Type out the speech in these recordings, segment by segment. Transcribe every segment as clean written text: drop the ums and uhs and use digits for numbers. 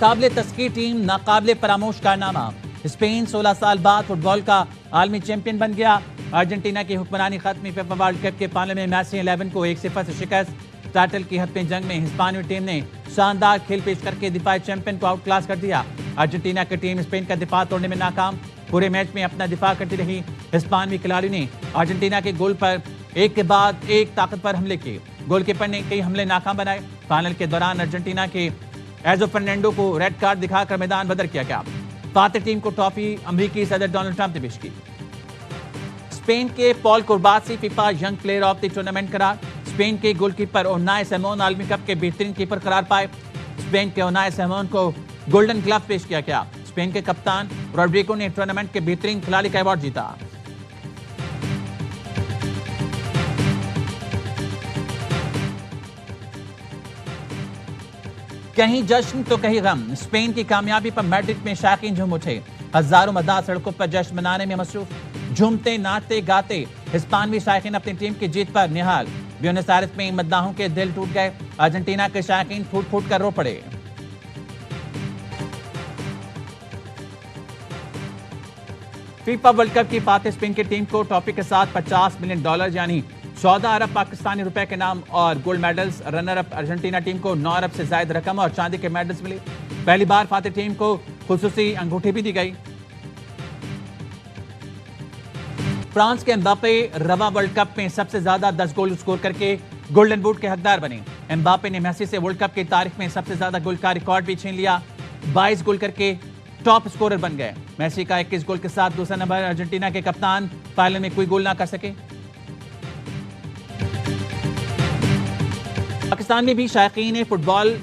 ناقابل تذکیر ٹیم ناقابل فراموش کارنامہ، اسپین 16 سال بعد فٹ بال کا عالمی چیمپئن بن گیا۔ ارجنٹینا کی حکمرانی ختمی فیفا ورلڈ کپ کے فائنل میں میسی 11 کو 1-0 سے شکست۔ ٹائٹل کی حتمی جنگ میں ہسپانوی ٹیم نے شاندار کھیل پیش کر کے دفاعی چیمپئن کو آؤٹ کلاس کر دیا۔ ارجنٹینا کی ٹیم اسپین کا دفاع توڑنے میں ناکام، پورے میچ میں اپنا دفاع کرتی رہی۔ ہسپانوی کھلاڑی نے ارجنٹینا کے گول پر ایک کے بعد ایک طاقتور حملے کیے، گول کیپر نے کئی حملے ناکام بنائے۔ فائنل کے دوران ارجنٹینا کے ایزو فرنینڈو کو ریڈ کارڈ دکھا کر میدان بدر کیا گیا۔ فاتح ٹیم کو ٹرافی امریکی صدر ڈونلڈ ٹرمپ نے پیش کی۔ اسپین کے Pau Cubarsi FIFA young player of the tournament قرار۔ اسپین کے گول کیپر اونائے سیمون عالمی کپ کے بہترین کیپر قرار پائے۔ اسپین کے اونائے سیمون کو گولڈن گلو پیش کیا گیا۔ اسپین کے کپتان روڈریگو نے ٹورنامنٹ کے بہترین کھلاڑی کا ایوارڈ جیتا۔ کہیں جشن تو کہیں غم، اسپین کی کامیابی پر میڈرڈ میں شائقین جھوم اٹھے۔ ہزاروں مداح سڑکوں پر جشن منانے میں مصروف، جھومتے ناچتے گاتے ہسپانوی شائقین اپنی ٹیم کی جیت پر نہال۔ بیونس آئرس میں مداحوں کے دل ٹوٹ گئے، ارجنٹینا کے شائقین پھوٹ پھوٹ کر رو پڑے۔ فیفا ورلڈ کپ کی فاتح اسپین کی ٹیم کو ٹرافی کے ساتھ $50 ملین یعنی 14 ارب پاکستانی روپے کے نام اور gold medals. Runner up Argentina team کو 9 ارب سے زائد رقم اور چاندی کے میڈلز ملے۔ پہلی بار فاتح ٹیم کو خصوصی انگوٹھی بھی دی گئی۔ فرانس کے امباپے رواں ورلڈ کپ میں سب سے زیادہ 10 گول سکور کر کے گولڈن بوٹ کے حقدار بنے۔ امباپے نے میسی سے ورلڈ کپ کی تاریخ میں سب سے زیادہ گول کا ریکارڈ بھی چھین لیا، 22 گول کر کے ٹاپ سکورر بن گئے۔ میسی کا 21 گول کے ساتھ دوسرا نمبر۔ ارجنٹینا کے کپتان فائنل میں کوئی گول نہ کر سکے۔ پاکستان میں بھی شائقین فٹ بال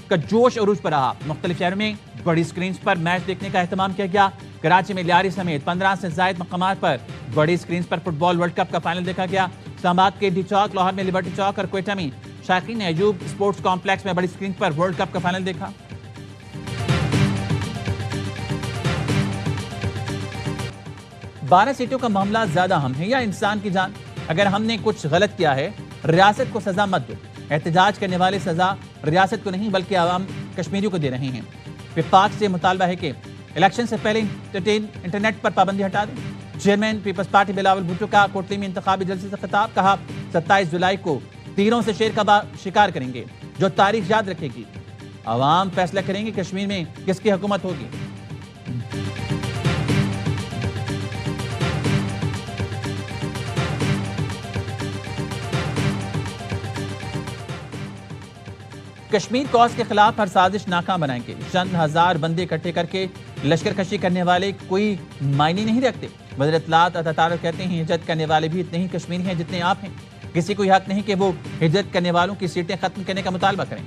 کا جوش عروج پر رہا۔ مختلف شہروں میں بڑی سکرینز پر میچ دیکھنے کا اہتمام کیا گیا۔ کراچی میں لیاری سمیت 15 سے زائد مقامات پر بڑی سکرینز پر فٹ بال ورلڈ کپ کا فائنل دیکھا گیا۔ اسلام آباد کے ڈی چوک، لاہور میں لبرٹی چوک اور کوئٹہ میں شائقین نے ایوب اسپورٹس کمپلیکس میں بڑی سکرین پر ورلڈ کپ کا فائنل دیکھا۔ بارہ سیٹوں کا معاملہ زیادہ اہم ہے یا انسان کی جان؟ اگر ہم نے کچھ غلط کیا ہے، ریاست کو سزا مت دو۔ احتجاج کرنے والے سزا ریاست کو نہیں بلکہ عوام کشمیریوں کو دے رہے ہیں۔ وفاق سے مطالبہ ہے کہ الیکشن سے پہلے انٹرنیٹ پر پابندی ہٹا دیں۔ چیئرمین پیپلز پارٹی بلاول بھٹو کا کوٹلی میں انتخابی جلسے سے خطاب، کہا 27 جولائی کو تیروں سے شیر کا شکار کریں گے جو تاریخ یاد رکھے گی۔ عوام فیصلہ کریں گے کشمیر میں کس کی حکومت ہوگی۔ کشمیر کاز کے خلاف ہر سازش ناکام بنائیں گے۔ چند ہزار بندے اکٹھے کر کے لشکر کشی کرنے والے کوئی معنی نہیں رکھتے۔ وزیر اطلاعات عطا کہتے ہیں ہجرت کرنے والے بھی اتنے ہی کشمیری ہیں جتنے آپ ہیں۔ کسی کو حق نہیں کہ وہ ہجرت کرنے والوں کی سیٹیں ختم کرنے کا مطالبہ کریں۔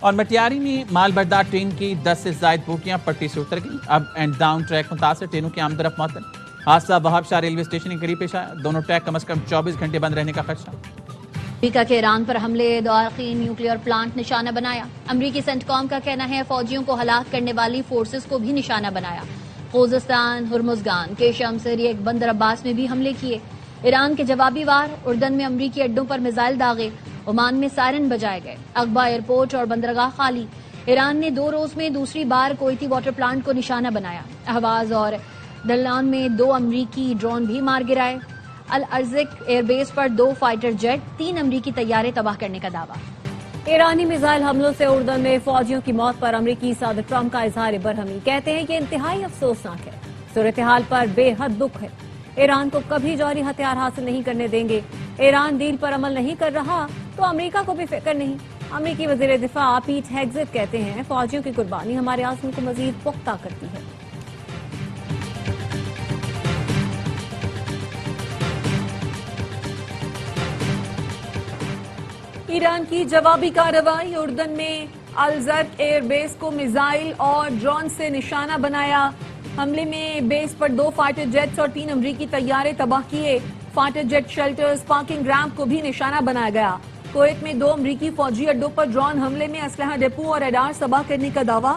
اور مٹیاری میں مال بردار ٹرین کی 10 سے زائد بوگیاں پٹری سے اتر گئیں۔ اب اینڈ ڈاؤن ٹریک متاثر، ٹرینوں کی آمد و رفت معطل۔ حادثہ وہاب شاہ ریلوے اسٹیشن کے قریب پیش آیا، دونوں ٹریک کم از کم 24 گھنٹے بند رہنے کا خدشہ۔ امریکہ کے ایران پر حملے، دارقین نیوکلیئر پلانٹ نشانہ بنایا۔ امریکی سینٹ کام کا کہنا ہے فوجیوں کو ہلاک کرنے والی فورسز کو بھی نشانہ بنایا۔ خوزستان، ہرمزگان کے شمسری ایک بندر عباس میں بھی حملے کیے۔ ایران کے جوابی وار، اردن میں امریکی اڈوں پر میزائل داغے، عمان میں سائرن بجائے گئے۔ اقبا ایئرپورٹ اور بندرگاہ خالی۔ ایران نے 2 روز میں دوسری بار کویتی واٹر پلانٹ کو نشانہ بنایا۔ اہواز اور دلان میں 2 امریکی ڈرون بھی مار گرائے۔ الارزق ایئر بیس پر 2 فائٹر جیٹ، 3 امریکی طیارے تباہ کرنے کا دعویٰ۔ ایرانی میزائل حملوں سے اردن میں فوجیوں کی موت پر امریکی صدر ٹرمپ کا اظہار برہمی، کہتے ہیں کہ انتہائی افسوسناک ہے، صورتحال پر بے حد دکھ ہے۔ ایران کو کبھی جوہری ہتھیار حاصل نہیں کرنے دیں گے۔ ایران ڈیل پر عمل نہیں کر رہا تو امریکہ کو بھی فکر نہیں۔ امریکی وزیر دفاع پیٹ ہیگزٹ کہتے ہیں فوجیوں کی قربانی ہمارے عزم کو مزید پختہ کرتی ہے۔ ایران کی جوابی کارروائی، اردن میں الزرق ایئر بیس کو میزائل اور ڈرون سے نشانہ بنایا۔ حملے میں بیس پر 2 فائٹر جیٹس اور 3 امریکی طیارے تباہ کیے۔ Fighter jet shelters, parking ramp کو بھی نشانہ بنایا گیا۔ کویت میں 2 امریکی فوجی اڈوں پر ڈرون حملے میں اسلحہ ڈپو اور ریڈار تباہ کرنے کا دعویٰ۔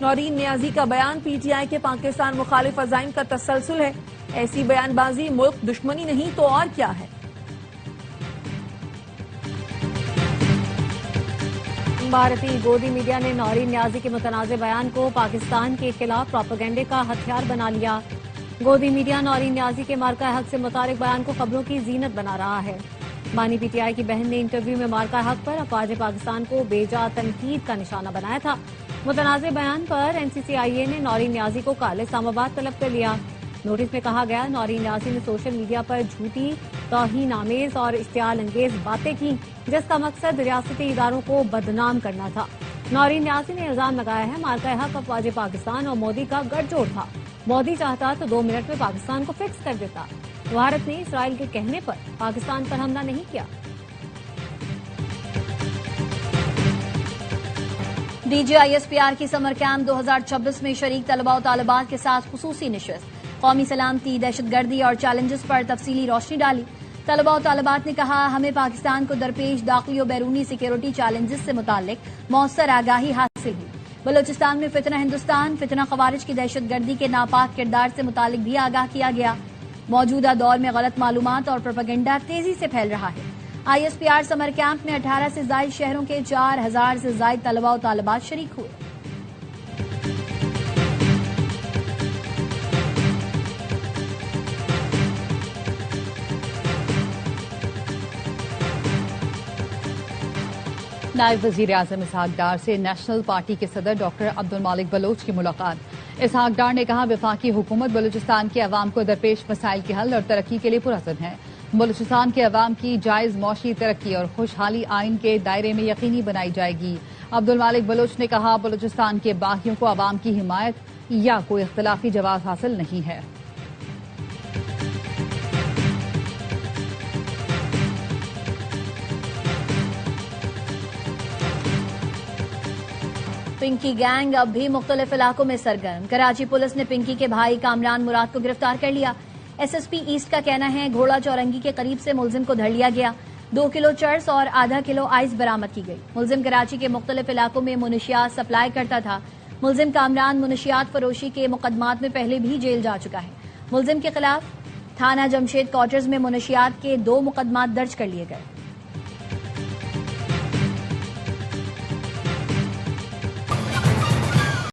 نورین نیازی کا بیان پی ٹی آئی کے پاکستان مخالف عزائم کا تسلسل ہے. ایسی بیان بازی ملک دشمنی نہیں تو اور کیا ہے. بھارتی گودی میڈیا نے نورین نیازی کے متنازع بیان کو پاکستان کے خلاف پروپیگنڈے کا ہتھیار بنا لیا. گودی میڈیا نورین نیازی کے مارکہ حق سے متعلق بیان کو خبروں کی زینت بنا رہا ہے. بانی پی ٹی آئی کی بہن نے انٹرویو میں مارکہ حق پر افواج پاکستان کو بیجا تنقید کا نشانہ بنایا تھا. متنازع بیان پر این سی سی آئی اے نے نورین نیازی کو کال اسلام آباد طلب کر لیا. نوٹس میں کہا گیا نورین نیازی نے سوشل میڈیا پر جھوٹی توہین آمیز اور اشتعال انگیز باتیں کی جس کا مقصد ریاستی اداروں کو بدنام کرنا تھا. نورین نیازی نے الزام لگایا ہے مارکہ حق افواج پاکستان اور مودی کا گٹھ جوڑ تھا. مودی چاہتا تو 2 منٹ میں پاکستان کو فکس کر دیتا. بھارت نے اسرائیل کے کہنے پر پاکستان پر حملہ نہیں کیا. D G I S P R کی سمر کیمپ 2026 میں شریک طلباء و طالبات کے ساتھ خصوصی نشست. قومی سلامتی، دہشت گردی اور چیلنجز پر تفصیلی روشنی ڈالی. طلباء و طالبات نے کہا ہمیں پاکستان کو درپیش داخلی و بیرونی سیکیورٹی چیلنجز سے متعلق مؤثر آگاہی حاصل ہوئی. بلوچستان میں فتنہ ہندوستان، فتنہ خوارج کی دہشت گردی کے ناپاک کردار سے متعلق بھی آگاہ کیا گیا. موجودہ دور میں غلط معلومات اور پروپیگنڈا تیزی سے پھیل رہا ہے. I S P R summer camp میں 18 سے زائد شہروں کے 4000 سے زائد طلباء و طالبات شریک ہوئے. نائب وزیر اعظم اسحاق ڈار سے نیشنل پارٹی کے صدر ڈاکٹر عبد المالک بلوچ کی ملاقات. اسحاق ڈار نے کہا وفاقی حکومت بلوچستان کے عوام کو درپیش مسائل کے حل اور ترقی کے لیے پرعزم ہے. بلوچستان کے عوام کی جائز معاشی ترقی اور خوشحالی آئین کے دائرے میں یقینی بنائی جائے گی. عبد المالک بلوچ نے کہا بلوچستان کے باغیوں کو عوام کی حمایت یا کوئی اختلافی جواز حاصل نہیں ہے. پنکی گینگ اب بھی مختلف علاقوں میں سرگرم. کراچی پولیس نے پنکی کے بھائی کامران مراد کو گرفتار کر لیا. ایس ایس پی ایسٹ کا کہنا ہے گھوڑا چورنگی کے قریب سے ملزم کو دھر لیا گیا. 2 کلو چرس اور ½ کلو آئس برآمد کی گئی. ملزم کراچی کے مختلف علاقوں میں منشیات سپلائی کرتا تھا. ملزم کامران منشیات فروشی کے مقدمات میں پہلے بھی جیل جا چکا ہے. ملزم کے خلاف تھانہ جمشید کوارٹرز میں منشیات کے 2 مقدمات درج کر لیے گئے.